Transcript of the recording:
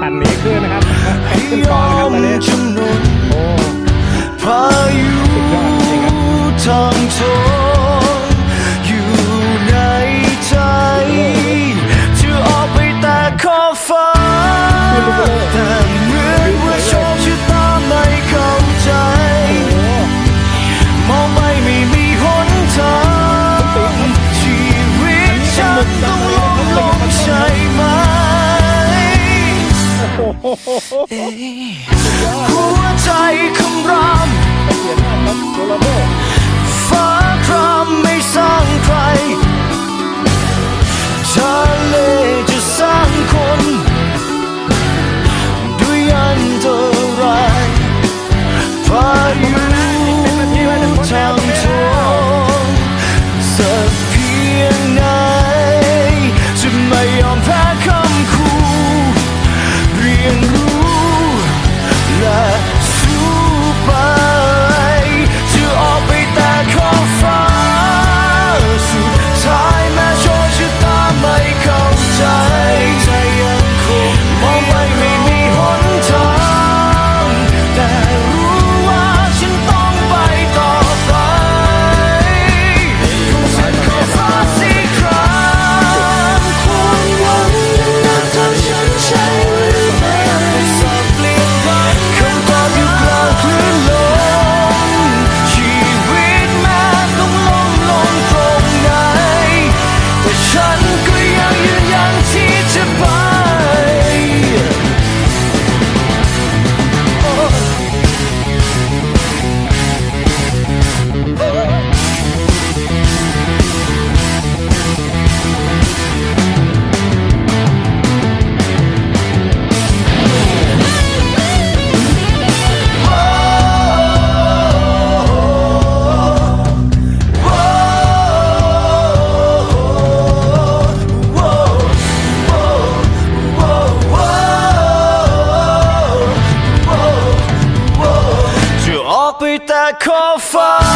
ปั่นหนีขึ้นนะครับขึ้นก่อนนะครับตอนนี้โอ้พายุสุดยอดจริงครับทางทนอยู่ในใจจะออกไปแต่ขอบฟ้าแต่เหมือนว่าโชคชะตาไม่เข้าใจมองไปไม่มีหนทางชีวิตฉันต้องลงใช่ไหมหัวใจคำรามฟ้าครามไม่สร้างใครทะเลจะสร้างคนด้วยอันตรายพายุทางทนสักเพียงไหนจะไม่ยอมแพ้คำคู่เรียนรู้และสู้ไปจะออกไปแต่ขอบฟ้าสุดท้ายแม้โชคชะตาไม่เข้าใจใจยังคงมองไปไม่มีหนทางแต่รู้ว่าฉันต้องไปต่อไปสุดขอบฟ้าสีครามความหวังนั้นทำฉันใช่หรือไม่สับเปลี่ยนไปคำตอบอยู่กลางคลื่นลมชีวิตแม้ต้องลงตรงไหนแต่ฉันก็ยังยืนยันที่จะไปจะออกไปแต่ขอบฟ้า